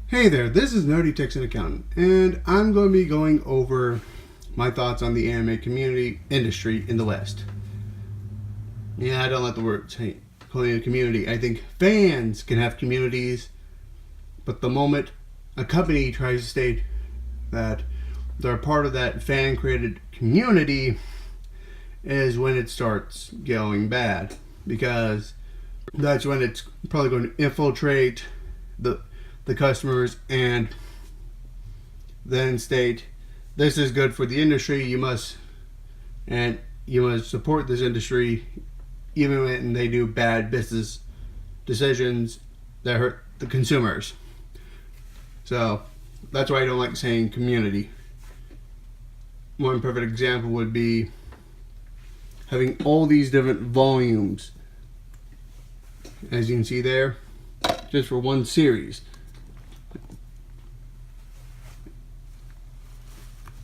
Hey there, this is Nerdy Texan Accountant, and I'm going to be going over my thoughts on the anime community industry in the West. Yeah, I don't like the word calling it a community. I think fans can have communities, but the moment a company tries to state that they're part of that fan-created community is when it starts going bad, because that's when it's probably going to infiltrate the customers and then state, this is good for the industry, you must support this industry even when they do bad business decisions that hurt the consumers. So that's why I don't like saying community. One perfect example would be having all these different volumes, as you can see there, just for one series.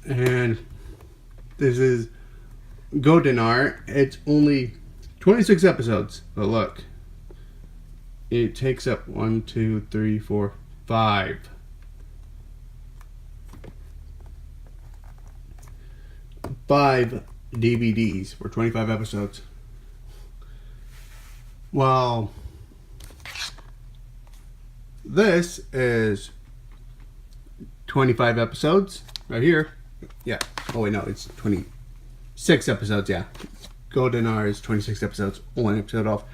And this is Goldenar. It's only 26 episodes, but look, it takes up 5 DVDs for 25 episodes. Well, this is 25 episodes right here. Yeah. Oh wait, no, it's 26 episodes. Yeah. Goldenar is 26 episodes, one episode off,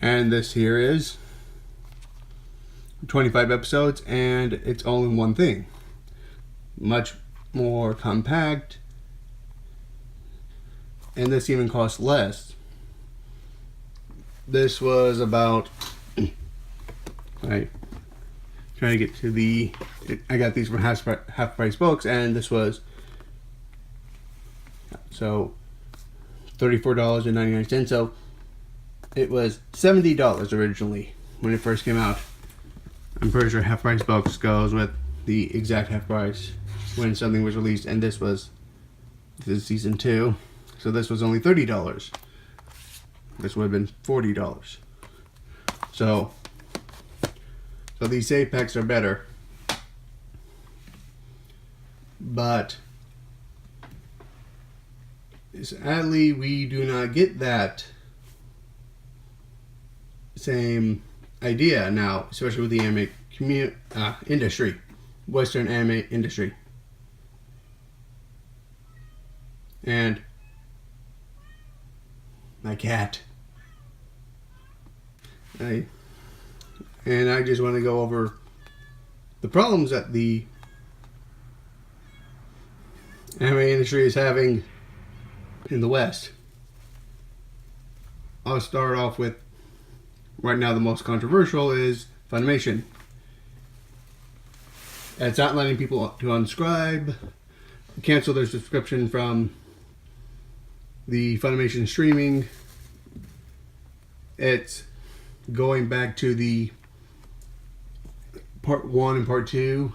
and this here is 25 episodes, and it's all in one thing. Much more compact, and this even costs less. This was about. Right. Trying to get to the. I got these from Half Price Books, and this was. So, $34.99. So, it was $70 originally when it first came out. I'm pretty sure Half Price Books goes with the exact half price when something was released, and this is season 2. So this was only $30. This would have been $40. So these save packs are better. But sadly, we do not get that same idea now, especially with the anime industry, Western anime industry. And my cat. I just want to go over the problems that the anime industry is having in the West. I'll start off with, right now the most controversial is Funimation. It's not letting people to unsubscribe, cancel their subscription from the Funimation streaming. It's going back to the part 1 and part 2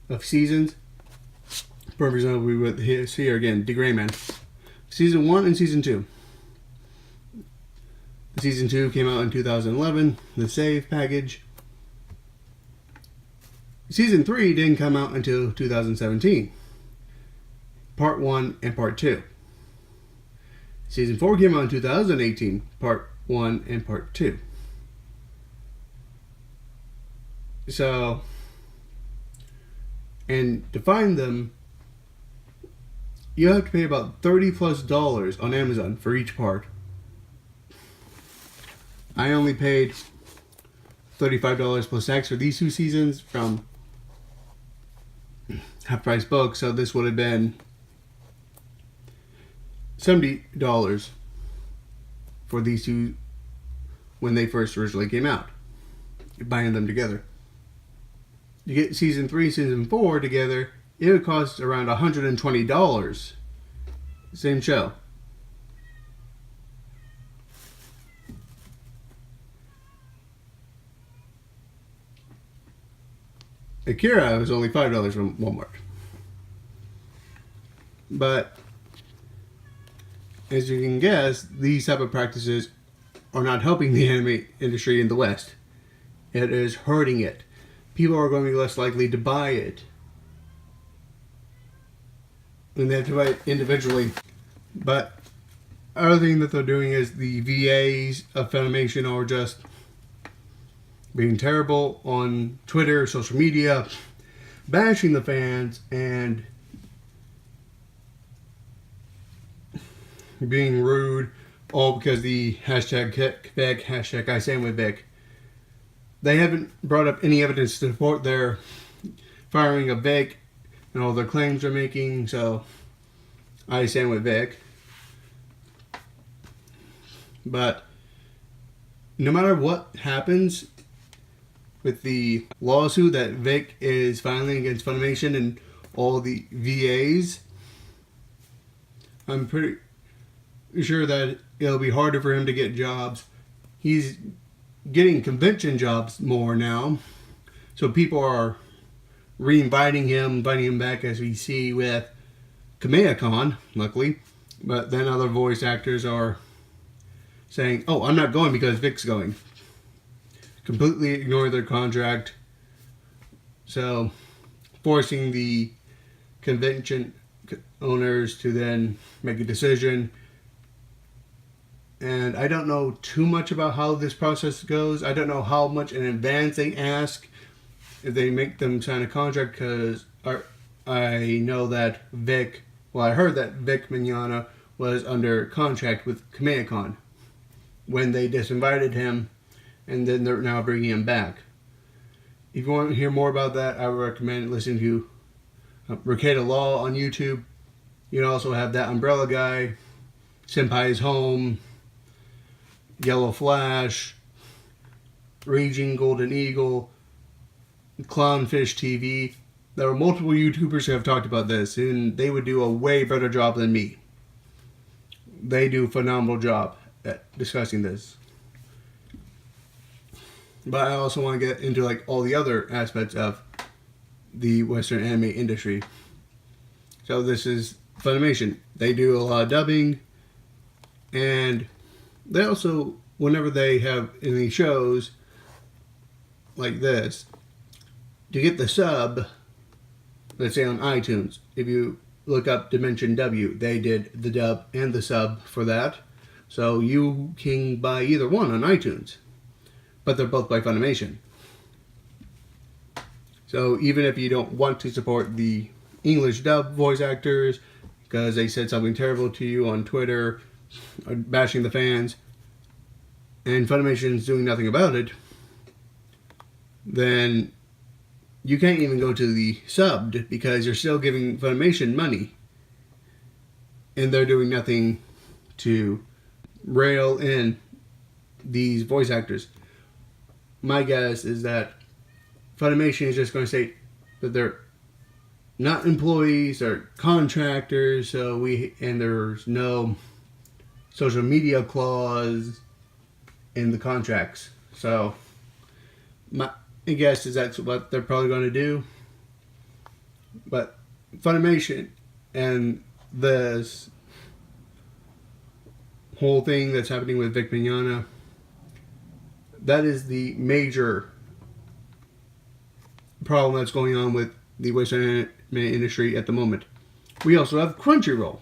of seasons. For example, we would here again, The Gray Man. Season 1 and Season 2. Season 2 came out in 2011, the save package. Season 3 didn't come out until 2017. Part 1 and Part 2. Season 4 came out in 2018, Part 1 and Part 2. So, and to find them, you have to pay about $30+ on Amazon for each part. I only paid $35 plus tax for these 2 seasons from Half Price Books, so this would have been $70 for these 2 when they first originally came out. You're buying them together. You get season 3, season 4 together, it would cost around $120. Same show. Akira was only $5 from Walmart. But as you can guess, these type of practices are not helping the anime industry in the West. It is hurting it. people are going to be less likely to buy it. And they have to buy it individually. But other thing that they're doing is the VAs of Funimation are just being terrible on Twitter, social media, bashing the fans, and being rude, all because the hashtag Vic, hashtag I stand with Vic. They haven't brought up any evidence to support their firing of Vic and all their claims they're making, so I stand with Vic. But no matter what happens with the lawsuit that Vic is filing against Funimation and all the VAs, I'm pretty sure that it'll be harder for him to get jobs. He's getting convention jobs more now, so people are re-inviting him, inviting him back, as we see with Kamehacon, luckily. But then other voice actors are saying, oh, I'm not going because Vic's going. Completely ignore their contract. So, forcing the convention owners to then make a decision. And I don't know too much about how this process goes. I don't know how much in advance they ask if they make them sign a contract, because I know that Vic, well, I heard that Vic Mignogna was under contract with Kamehacon when they disinvited him, and then they're now bringing him back. If you want to hear more about that, I would recommend listening to Rekieta Law on YouTube. You can also have That Umbrella Guy, Senpai's Home, Yellow Flash, Raging Golden Eagle, Clownfish TV. There are multiple YouTubers who have talked about this, and they would do a way better job than me. They do a phenomenal job at discussing this. But I also want to get into like all the other aspects of the Western anime industry. So this is Funimation. They do a lot of dubbing, and they also, whenever they have any shows like this, to get the sub, let's say on iTunes, if you look up Dimension W, they did the dub and the sub for that. So you can buy either one on iTunes, but they're both by Funimation. So even if you don't want to support the English dub voice actors because they said something terrible to you on Twitter, or bashing the fans, and Funimation's doing nothing about it, then you can't even go to the subbed because you're still giving Funimation money, and they're doing nothing to rail in these voice actors. My guess is that Funimation is just going to say that they're not employees, they're contractors, and there's no social media clause in the contracts. So my guess is that's what they're probably going to do. But Funimation and this whole thing that's happening with Vic Mignogna, that is the major problem that's going on with the Western anime industry at the moment. We also have Crunchyroll.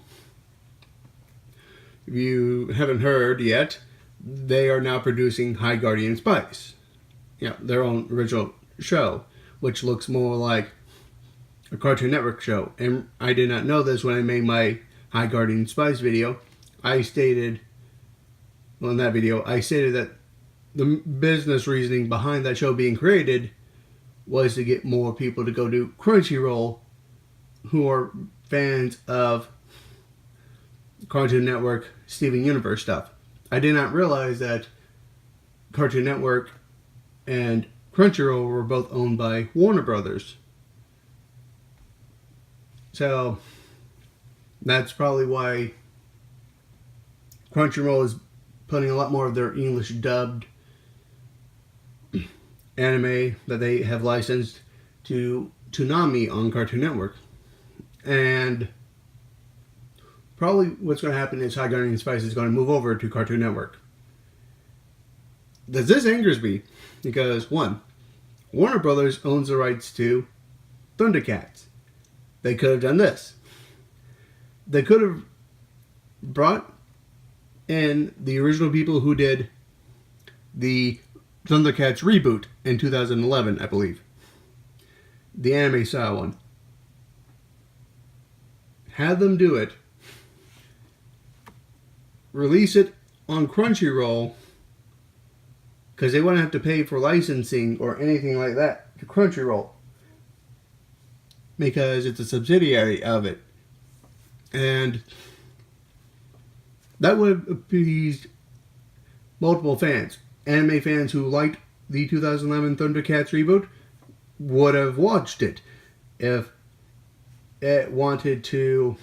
If you haven't heard yet, they are now producing High Guardian Spice. Yeah, their own original show, which looks more like a Cartoon Network show. And I did not know this when I made my High Guardian Spice video. I stated that the business reasoning behind that show being created was to get more people to go to Crunchyroll who are fans of Cartoon Network, Steven Universe stuff. I did not realize that Cartoon Network and Crunchyroll were both owned by Warner Brothers. So that's probably why Crunchyroll is putting a lot more of their English dubbed anime that they have licensed to Toonami on Cartoon Network. And probably what's going to happen is High Guardian Spice is going to move over to Cartoon Network. This angers me because, one, Warner Brothers owns the rights to Thundercats. They could have done this. They could have brought in the original people who did the Thundercats reboot in 2011, I believe. The anime style one. Have them do it. Release it on Crunchyroll, because they wouldn't have to pay for licensing or anything like that to Crunchyroll, because it's a subsidiary of it. And that would have appeased multiple fans. Anime fans who liked the 2011 Thundercats reboot would have watched it if it wanted to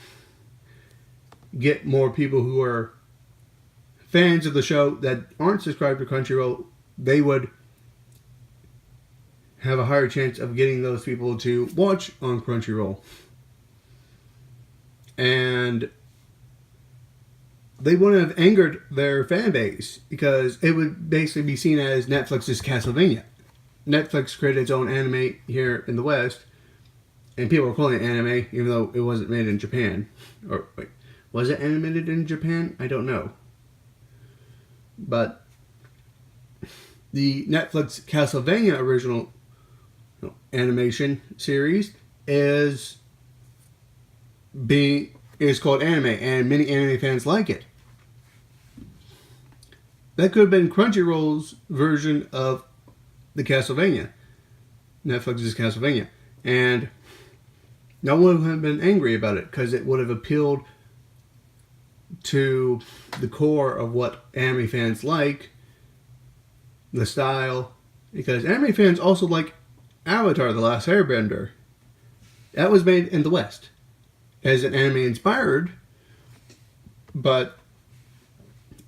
get more people who are fans of the show that aren't subscribed to Crunchyroll. They would have a higher chance of getting those people to watch on Crunchyroll. And they wouldn't have angered their fan base, because it would basically be seen as Netflix's Castlevania. Netflix created its own anime here in the West, and people were calling it anime, even though it wasn't made in Japan. Or, wait, was it animated in Japan? I don't know. But the Netflix Castlevania original animation series is called anime, and many anime fans like it. That could have been Crunchyroll's version of the Castlevania, Netflix's Castlevania, and no one would have been angry about it, because it would have appealed to the core of what anime fans like, the style, because anime fans also like Avatar: The Last Airbender. That was made in the West as an anime inspired, but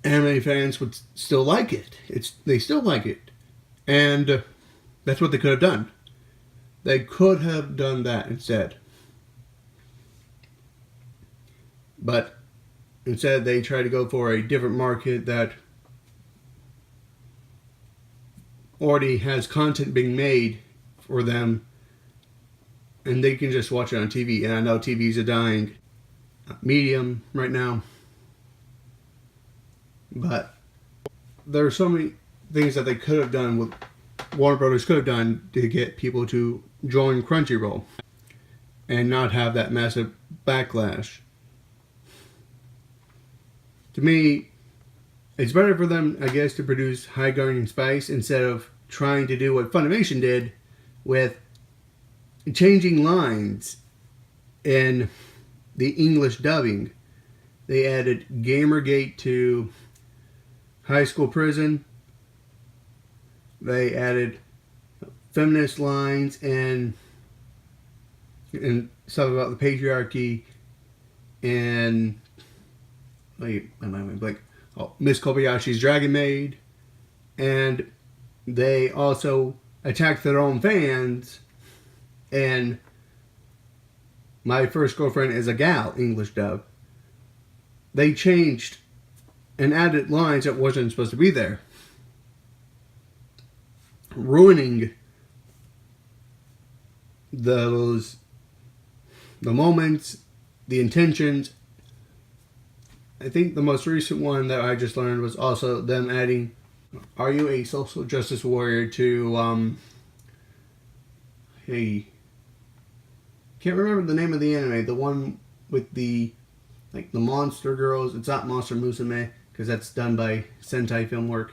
anime fans would still like it. They still like it. And that's what they could have done. They could have done that instead. But instead they tried to go for a different market that already has content being made for them, and they can just watch it on TV. And I know TV is a dying medium right now, but there are so many things that they could have done, with Warner Brothers could have done, to get people to join Crunchyroll and not have that massive backlash. To me, it's better for them, I guess, to produce High Guardian Spice instead of trying to do what Funimation did with changing lines in the English dubbing. They added Gamergate to High School Prison. They added feminist lines and stuff about the patriarchy and Miss Kobayashi's Dragon Maid. And they also attacked their own fans and My First Girlfriend is a Gal English dub. They changed and added lines that wasn't supposed to be there, ruining the moments, the intentions. I think the most recent one that I just learned was also them adding, "Are you a social justice warrior?" to hey, can't remember the name of the anime, the one with the monster girls. It's not Monster Musume, because that's done by Sentai Filmwork.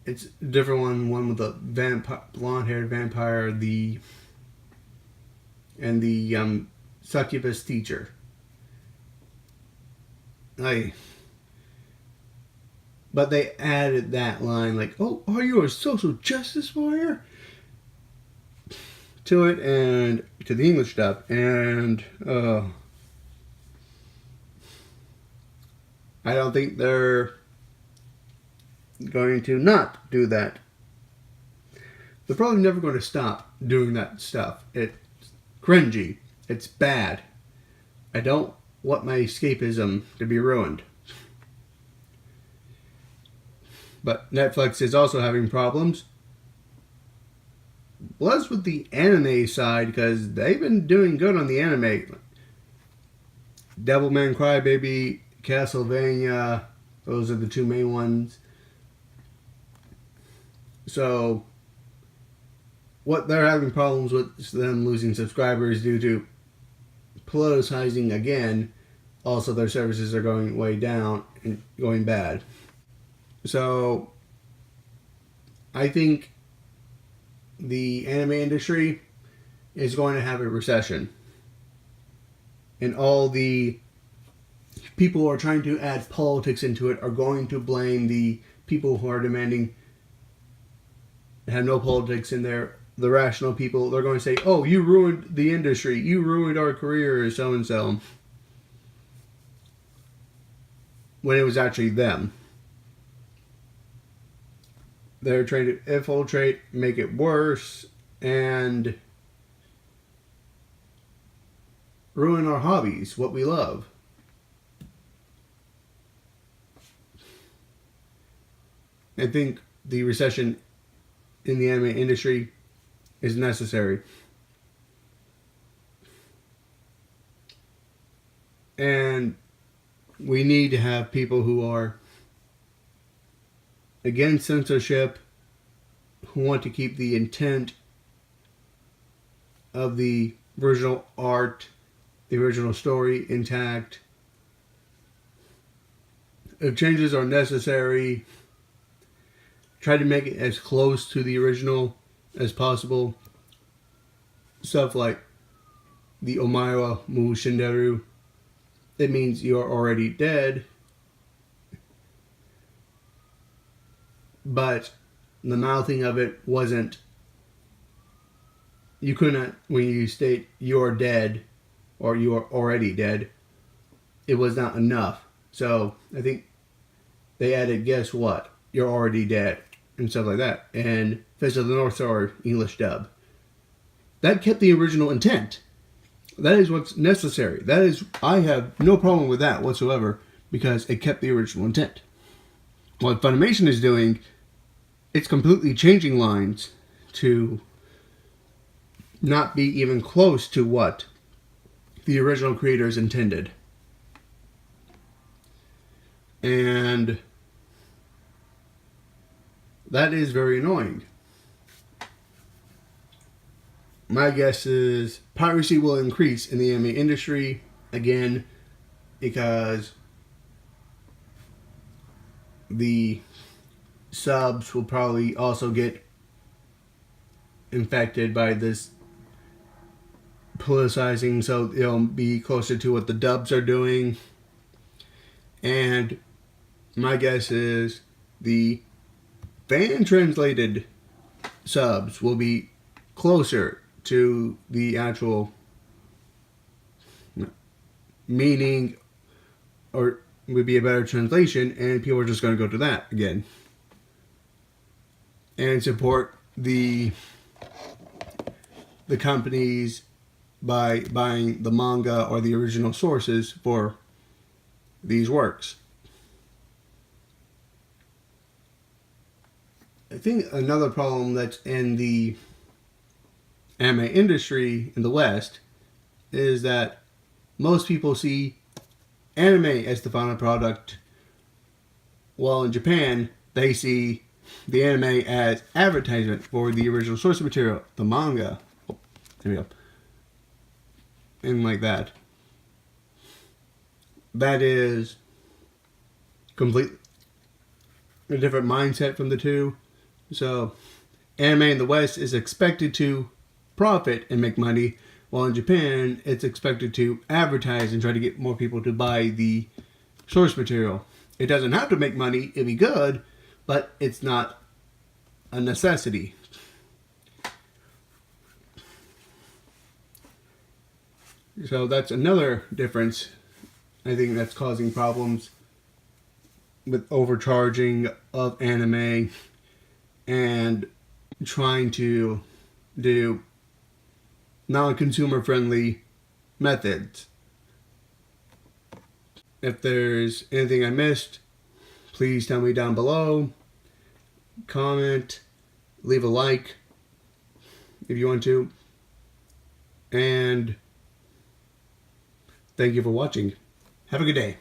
It's a different one with the blonde-haired vampire, and the succubus teacher. But they added that line, like, "Oh, are you a social justice warrior?" to it, and to the English dub, and I don't think they're going to not do that. They're probably never going to stop doing that stuff. It's cringy. It's bad. I don't want my escapism to be ruined. But Netflix is also having problems was with the anime side because they've been doing good on the anime. Devilman Crybaby, Castlevania, those are the two main ones. So, what they're having problems with is them losing subscribers due to politicizing again. Also, their services are going way down and going bad. So, I think the anime industry is going to have a recession. And all the people who are trying to add politics into it are going to blame the people who are demanding have no politics in there. The rational people, they're going to say, oh, you ruined the industry. You ruined our career, so and so. When it was actually them. They're trying to infiltrate, make it worse, and ruin our hobbies, what we love. I think the recession in the anime industry is necessary. And we need to have people who are against censorship, who want to keep the intent of the original art, the original story intact. If changes are necessary, try to make it as close to the original as possible. Stuff like the Omaira mu Shinderu. It means you're already dead. But the mouthing of it wasn't. You couldn't, when you state you're dead or you're already dead, it was not enough. So I think they added, guess what? You're already dead. And stuff like that. And Fist of the North Star English dub. That kept the original intent. That is what's necessary. That is, I have no problem with that whatsoever because it kept the original intent. What Funimation is doing, it's completely changing lines to not be even close to what the original creators intended. And that is very annoying. My guess is piracy will increase in the anime industry again because the subs will probably also get infected by this politicizing, so it'll be closer to what the dubs are doing. And my guess is the fan translated subs will be closer to the actual meaning, or would be a better translation, and people are just going to go to that again and support the companies by buying the manga or the original sources for these works. I think another problem that's in the anime industry in the West is that most people see anime as the final product, while in Japan they see the anime as advertisement for the original source material, the manga. Oh, there we go. And like that. That is completely a different mindset from the two. So, anime in the West is expected to profit and make money, while in Japan, it's expected to advertise and try to get more people to buy the source material. It doesn't have to make money, it'd be good, but it's not a necessity. So that's another difference. I think that's causing problems with overcharging of anime and trying to do non-consumer friendly methods. If there's anything I missed, please tell me down below. Comment, leave a like. if you want to. And thank you for watching. Have a good day.